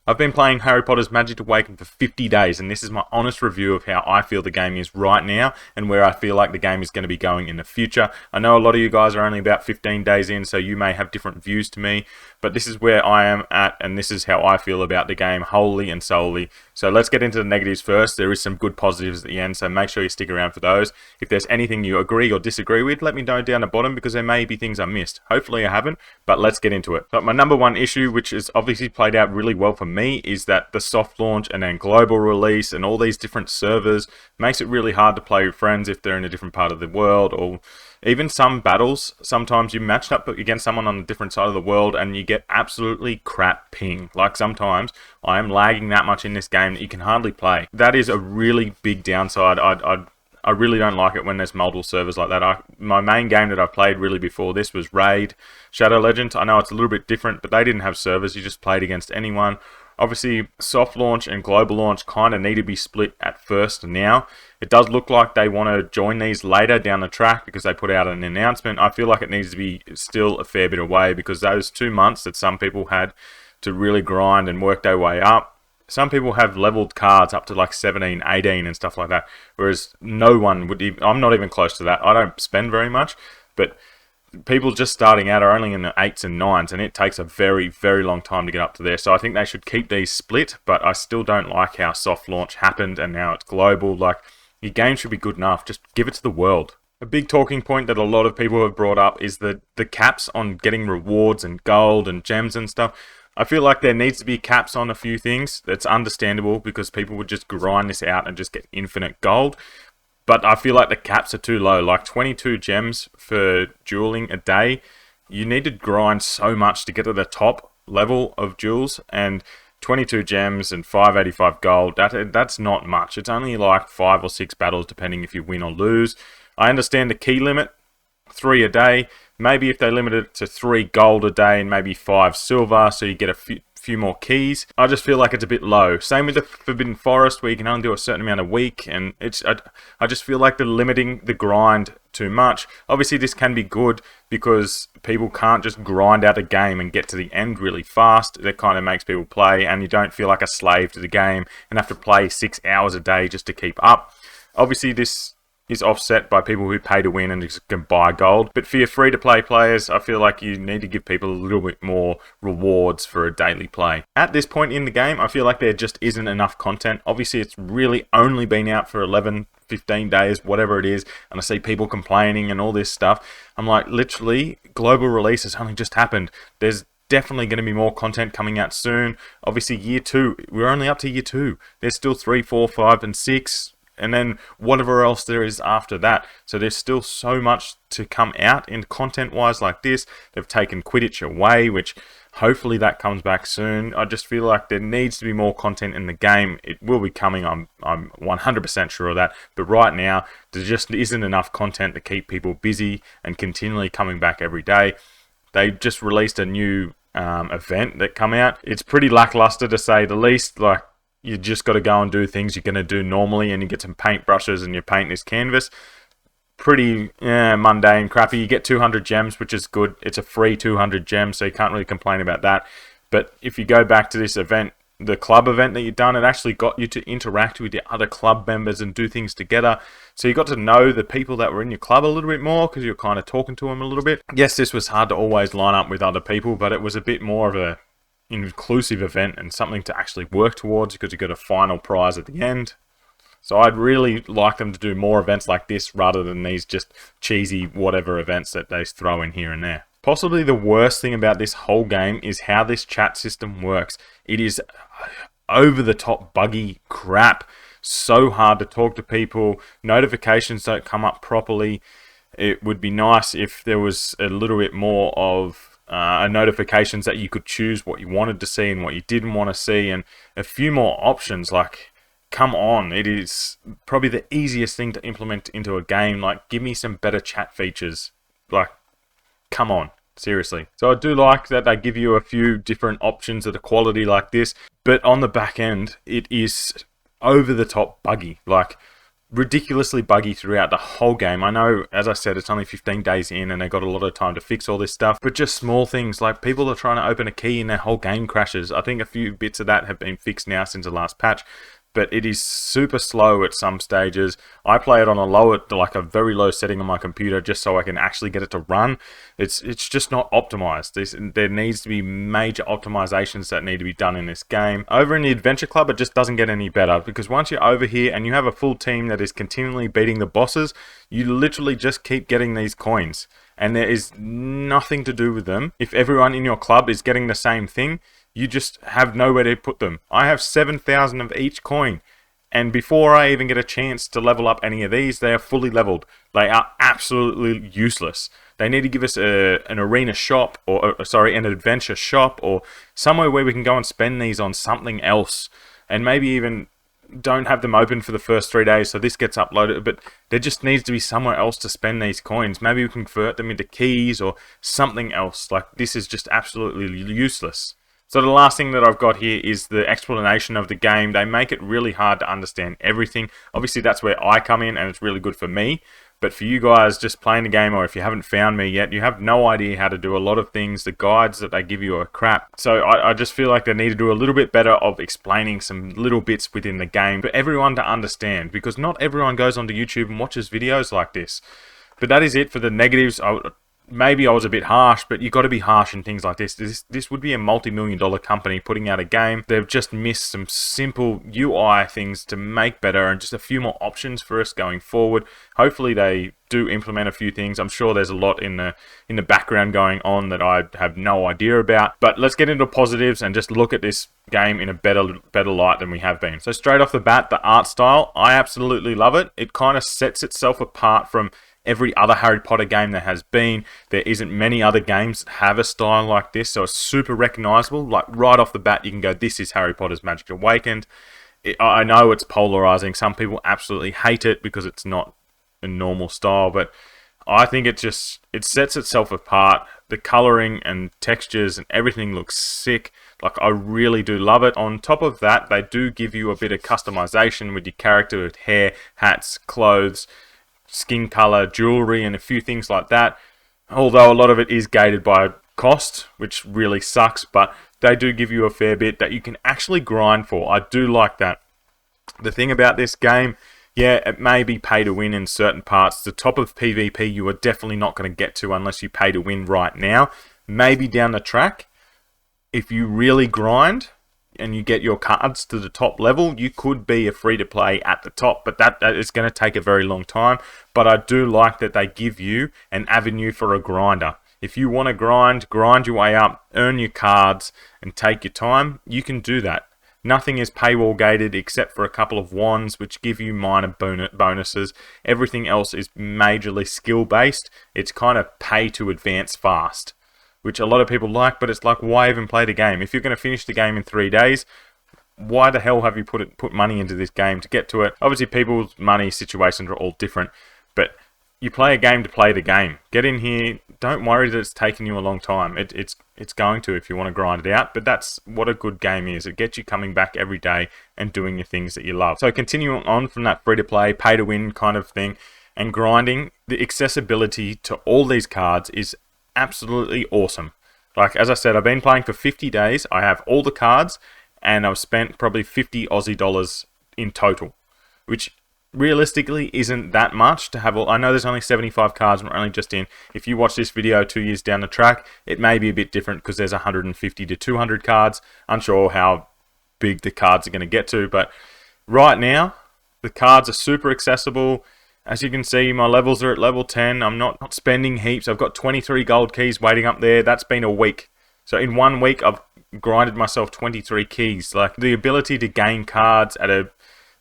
I've been playing Harry Potter's Magic Awakened for 50 days, and this is my honest review of how I feel the game is right now and where I feel like the game is going to be going in the future. I know a lot of you guys are only about 15 days in, so you may have different views to me, but this is where I am at, and this is how I feel about the game wholly and solely. So let's get into the negatives first. There is some good positives at the end, so make sure you stick around for those. If there's anything you agree or disagree with, let me know down the bottom, because there may be things I missed. Hopefully I haven't, but let's get into it. But my number one issue, which has obviously played out really well for me, is that the soft launch and then global release and all these different servers makes it really hard to play with friends if they're in a different part of the world, or even some battles. Sometimes you matched up against someone on a different side of the world and you get absolutely crap ping. Like sometimes I am lagging that much in this game that you can hardly play. That is a really big downside. I really don't like it when there's multiple servers like that. My main game that I played really before this was Raid Shadow Legends. I know it's a little bit different, but they didn't have servers. You just played against anyone. Obviously, soft launch and global launch kind of need to be split at first now. It does look like they want to join these later down the track because they put out an announcement. I feel like it needs to be still a fair bit away, because those 2 months that some people had to really grind and work their way up, some people have leveled cards up to like 17, 18 and stuff like that, whereas no one would even, I'm not even close to that. I don't spend very much, but people just starting out are only in the 8s and 9s, and it takes a very, very long time to get up to there. So I think they should keep these split, but I still don't like how soft launch happened and now it's global. Like, your game should be good enough. Just give it to the world. A big talking point that a lot of people have brought up is the caps on getting rewards and gold and gems and stuff. I feel like there needs to be caps on a few things. That's understandable because people would just grind this out and just get infinite gold. But I feel like the caps are too low. Like 22 gems for dueling a day. You need to grind so much to get to the top level of duels. And 22 gems and 585 gold, that's not much. It's only like 5 or 6 battles depending if you win or lose. I understand the key limit, 3 a day. Maybe if they limit it to 3 gold a day and maybe 5 silver, so you get a few more keys. I just feel like it's a bit low. Same with the Forbidden Forest, where you can only do a certain amount a week, and I just feel like they're limiting the grind too much. Obviously this can be good because people can't just grind out a game and get to the end really fast. That kind of makes people play, and you don't feel like a slave to the game and have to play 6 hours a day just to keep up. Obviously this is offset by people who pay to win and just can buy gold. But for your free-to-play players, I feel like you need to give people a little bit more rewards for a daily play. At this point in the game, I feel like there just isn't enough content. Obviously, it's really only been out for 11, 15 days, whatever it is, and I see people complaining and all this stuff. I'm like, literally, global release has only just happened. There's definitely going to be more content coming out soon. Obviously, year 2, we're only up to year 2. There's still 3, 4, 5, and 6. And then whatever else there is after that. So there's still so much to come out in content-wise like this. They've taken Quidditch away, which hopefully that comes back soon. I just feel like there needs to be more content in the game. It will be coming, I'm 100% sure of that. But right now, there just isn't enough content to keep people busy and continually coming back every day. They just released a new event that come out. It's pretty lackluster to say the least. Like, you just got to go and do things you're going to do normally, and you get some paint brushes and you paint this canvas. Pretty mundane, crappy. You get 200 gems, which is good. It's a free 200 gems, so you can't really complain about that. But if you go back to this event, the club event that you've done, it actually got you to interact with your other club members and do things together. So you got to know the people that were in your club a little bit more because you're kind of talking to them a little bit. Yes, this was hard to always line up with other people, but it was a bit more of a inclusive event and something to actually work towards, because you got a final prize at the end. So I'd really like them to do more events like this rather than these just cheesy whatever events that they throw in here and there. Possibly the worst thing about this whole game is how this chat system works. It is over the top buggy crap. So hard to talk to people. Notifications don't come up properly. It would be nice if there was a little bit more of notifications that you could choose what you wanted to see and what you didn't want to see, and a few more options. Like, come on, it is probably the easiest thing to implement into a game. Like, give me some better chat features. Like, come on, seriously. So I do like that they give you a few different options of the quality like this, but on the back end, it is over the top buggy. Like, ridiculously buggy throughout the whole game. I know, as I said, it's only 15 days in and they got a lot of time to fix all this stuff, but just small things like people are trying to open a key and their whole game crashes. I think a few bits of that have been fixed now since the last patch, but it is super slow at some stages. I play it on a very low setting on my computer just so I can actually get it to run. It's just not optimized. There needs to be major optimizations that need to be done in this game. Over in the Adventure Club, it just doesn't get any better, because once you're over here and you have a full team that is continually beating the bosses, you literally just keep getting these coins, and there is nothing to do with them. If everyone in your club is getting the same thing, you just have nowhere to put them. I have 7,000 of each coin, and before I even get a chance to level up any of these, they are fully leveled. They are absolutely useless. They need to give us an arena shop, an adventure shop, or somewhere where we can go and spend these on something else, and maybe even don't have them open for the first 3 days so this gets uploaded, but there just needs to be somewhere else to spend these coins. Maybe we can convert them into keys or something else. Like, this is just absolutely useless. So the last thing that I've got here is the explanation of the game. They make it really hard to understand everything. Obviously, that's where I come in, and it's really good for me. But for you guys just playing the game, or if you haven't found me yet, you have no idea how to do a lot of things. The guides that they give you are crap. So I just feel like they need to do a little bit better of explaining some little bits within the game for everyone to understand, because not everyone goes onto YouTube and watches videos like this. But that is it for the negatives. Maybe I was a bit harsh, but you've got to be harsh in things like this. This would be a multi-million-dollar company putting out a game. They've just missed some simple UI things to make better, and just a few more options for us going forward. Hopefully they do implement a few things. I'm sure there's a lot in the background going on that I have no idea about. But let's get into positives and just look at this game in a better light than we have been. So straight off the bat, the art style, I absolutely love it. It kind of sets itself apart from every other Harry Potter game there has been. There isn't many other games that have a style like this, so it's super recognizable. Like, right off the bat, you can go, this is Harry Potter's Magic Awakened. I know it's polarizing. Some people absolutely hate it because it's not a normal style, but I think it sets itself apart. The coloring and textures and everything looks sick. Like, I really do love it. On top of that, they do give you a bit of customization with your character, with hair, hats, clothes, skin color, jewelry, and a few things like that. Although a lot of it is gated by cost, which really sucks, but they do give you a fair bit that you can actually grind for. I do like that. The thing about this game, yeah, it may be pay to win in certain parts. The top of PvP you are definitely not going to get to unless you pay to win right now. Maybe down the track, if you really grind and you get your cards to the top level, you could be a free-to-play at the top, but that is going to take a very long time. But I do like that they give you an avenue for a grinder. If you want to grind your way up, earn your cards, and take your time, you can do that. Nothing is paywall gated except for a couple of wands, which give you minor bonuses. Everything else is majorly skill-based. It's kind of pay to advance fast, which a lot of people like, but it's like, why even play the game? If you're going to finish the game in 3 days, why the hell have you put money into this game to get to it? Obviously, people's money situations are all different, but you play a game to play the game. Get in here. Don't worry that it's taking you a long time. It's going to if you want to grind it out, but that's what a good game is. It gets you coming back every day and doing your things that you love. So continuing on from that free-to-play, pay-to-win kind of thing, and grinding, the accessibility to all these cards is absolutely awesome. Like, as I said, I've been playing for 50 days. I have all the cards, and I've spent probably 50 Aussie dollars in total, which realistically isn't that much to have all. I know there's only 75 cards, and we're only just in. If you watch this video 2 years down the track, it may be a bit different because there's 150 to 200 cards. Unsure how big the cards are going to get to, but right now, the cards are super accessible. As you can see, my levels are at level 10. I'm not spending heaps. I've got 23 gold keys waiting up there. That's been a week. So in 1 week, I've grinded myself 23 keys. Like, the ability to gain cards at a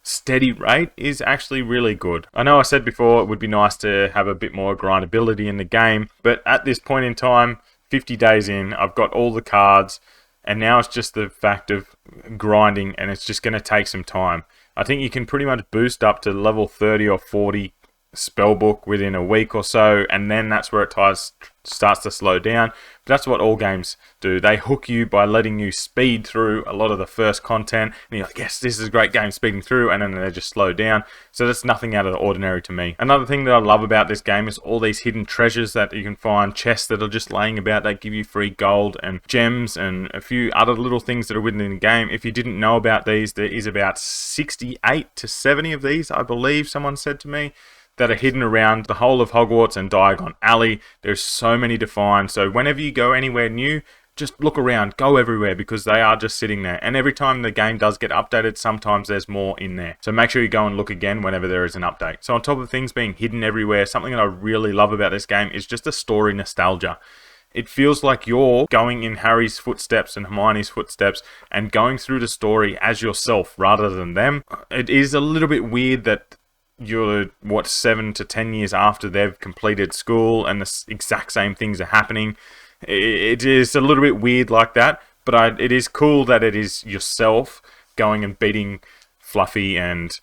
steady rate is actually really good. I know I said before it would be nice to have a bit more grindability in the game, but at this point in time, 50 days in, I've got all the cards, and now it's just the fact of grinding, and it's just going to take some time. I think you can pretty much boost up to level 30 or 40 spell book within a week or so, and then that's where it starts to slow down. But that's what all games do. They hook you by letting you speed through a lot of the first content, and you're like, yes, this is a great game, speeding through, and then they just slow down. So that's nothing out of the ordinary to me. Another thing that I love about this game is all these hidden treasures that you can find, chests that are just laying about that give you free gold and gems and a few other little things that are within the game. If you didn't know about these, there is about 68 to 70 of these, I believe someone said to me, that are hidden around the whole of Hogwarts and Diagon Alley. There's so many to find. So whenever you go anywhere new, just look around, go everywhere, because they are just sitting there. And every time the game does get updated, sometimes there's more in there. So make sure you go and look again whenever there is an update. So on top of things being hidden everywhere, something that I really love about this game is just the story nostalgia. It feels like you're going in Harry's footsteps and Hermione's footsteps and going through the story as yourself rather than them. It is a little bit weird that you're 7 to 10 years after they've completed school and the exact same things are happening. It is a little bit weird like that, but it is cool that it is yourself going and beating Fluffy and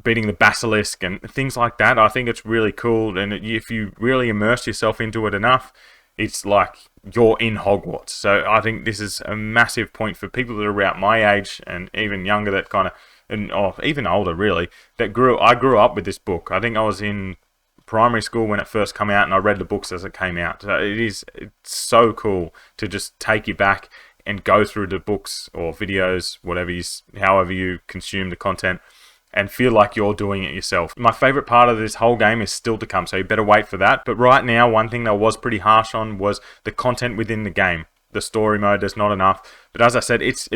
beating the basilisk and things like that. I think it's really cool, and if you really immerse yourself into it enough, it's like you're in Hogwarts. So I think this is a massive point for people that are about my age and even younger, that kind of, or even older really, I grew up with this book. I think I was in primary school when it first came out, and I read the books as it came out. So it's so cool to just take you back and go through the books or videos, however you consume the content, and feel like you're doing it yourself. My favorite part of this whole game is still to come, so you better wait for that. But right now, one thing that I was pretty harsh on was the content within the game. The story mode, there's not enough. But as I said, it's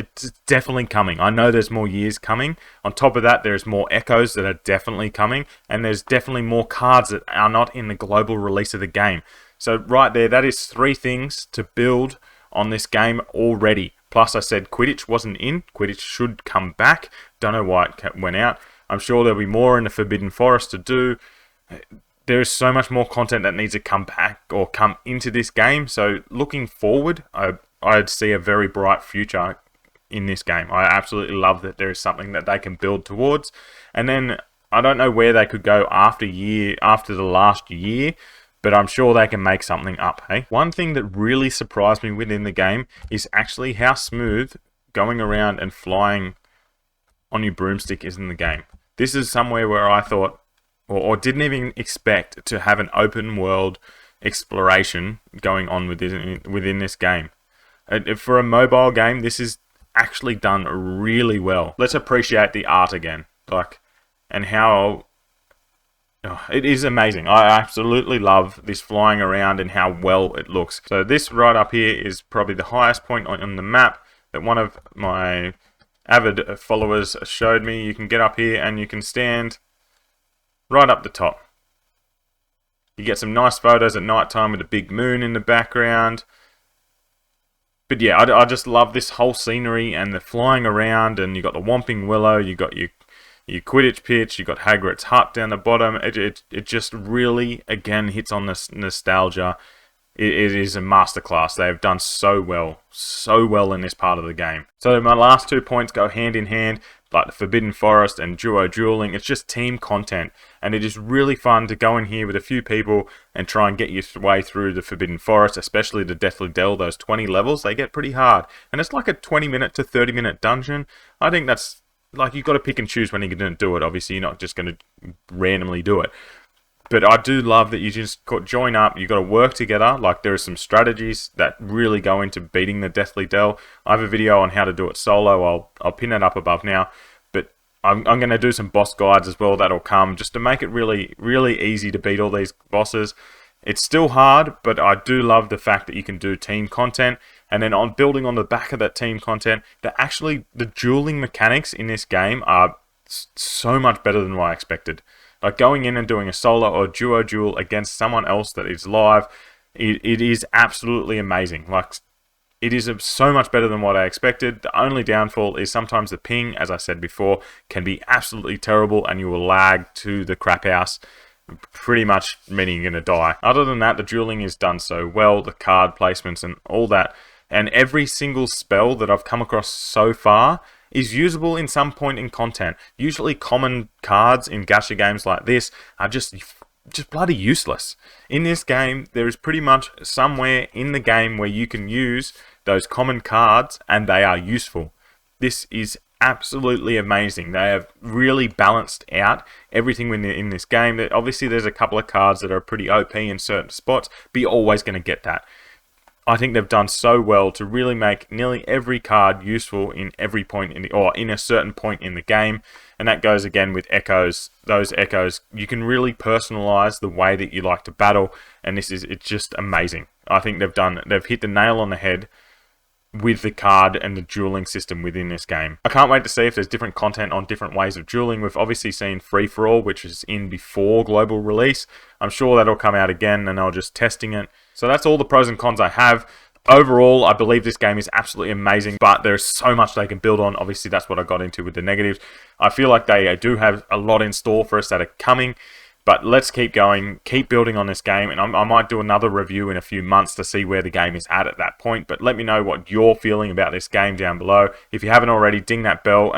definitely coming. I know there's more years coming. On top of that, there's more echoes that are definitely coming. And there's definitely more cards that are not in the global release of the game. So right there, that is 3 things to build on this game already. Plus, I said Quidditch wasn't in. Quidditch should come back. Don't know why it went out. I'm sure there'll be more in the Forbidden Forest to do. There is so much more content that needs to come back or come into this game. So looking forward, I'd see a very bright future in this game. I absolutely love that there is something that they can build towards. And then I don't know where they could go after the last year, but I'm sure they can make something up. Hey, one thing that really surprised me within the game is actually how smooth going around and flying on your broomstick is in the game. This is somewhere where I thought, or didn't even expect to have an open world exploration going on within this game. For a mobile game, this is actually done really well. Let's appreciate the art again, and how it is amazing. I absolutely love this flying around and how well it looks. So this right up here is probably the highest point on the map that one of my avid followers showed me. You can get up here and you can stand right up the top. You get some nice photos at night time with a big moon in the background. But yeah, I just love this whole scenery and the flying around, and you got the Whomping Willow, you got your Quidditch pitch, you got Hagrid's hut down the bottom. It just really, again, hits on this nostalgia. It is a masterclass. They have done so well in this part of the game. So my last 2 points go hand in hand, like the Forbidden Forest and dueling. It's just team content, and it is really fun to go in here with a few people and try and get your way through the Forbidden Forest, especially the Deathly Dell. Those 20 levels, they get pretty hard, and it's like a 20-minute to 30-minute dungeon. I think that's like, you've got to pick and choose when you're going to do it. Obviously, you're not just going to randomly do it. But I do love that you just join up, you've got to work together. Like, there are some strategies that really go into beating the Deathly Dell. I have a video on how to do it solo. I'll pin it up above now. But I'm going to do some boss guides as well that'll come, just to make it really, really easy to beat all these bosses. It's still hard, but I do love the fact that you can do team content. And then on building on the back of that team content, the dueling mechanics in this game are so much better than what I expected. Like, going in and doing a solo or duel against someone else that is live, it is absolutely amazing. Like, it is so much better than what I expected. The only downfall is sometimes the ping, as I said before, can be absolutely terrible, and you will lag to the crap house, pretty much meaning you're going to die. Other than that, the dueling is done so well, the card placements and all that. And every single spell that I've come across so far is usable in some point in content. Usually common cards in gacha games like this are just bloody useless. In this game, there is pretty much somewhere in the game where you can use those common cards and they are useful. This is absolutely amazing. They have really balanced out everything in this game. Obviously, there's a couple of cards that are pretty OP in certain spots, but you're always going to get that. I think they've done so well to really make nearly every card useful in every point in a certain point in the game. And that goes again with echoes. Those echoes, you can really personalize the way that you like to battle, and it's just amazing. I think they've hit the nail on the head with the card and the dueling system within this game. I can't wait to see if there's different content on different ways of dueling. We've obviously seen Free For All, which is in before global release. I'm sure that'll come out again, and they're just testing it. So that's all the pros and cons I have. Overall, I believe this game is absolutely amazing, but there's so much they can build on. Obviously, that's what I got into with the negatives. I feel like they do have a lot in store for us that are coming. But let's keep going, keep building on this game, and I might do another review in a few months to see where the game is at that point. But let me know what you're feeling about this game down below. If you haven't already, ding that bell.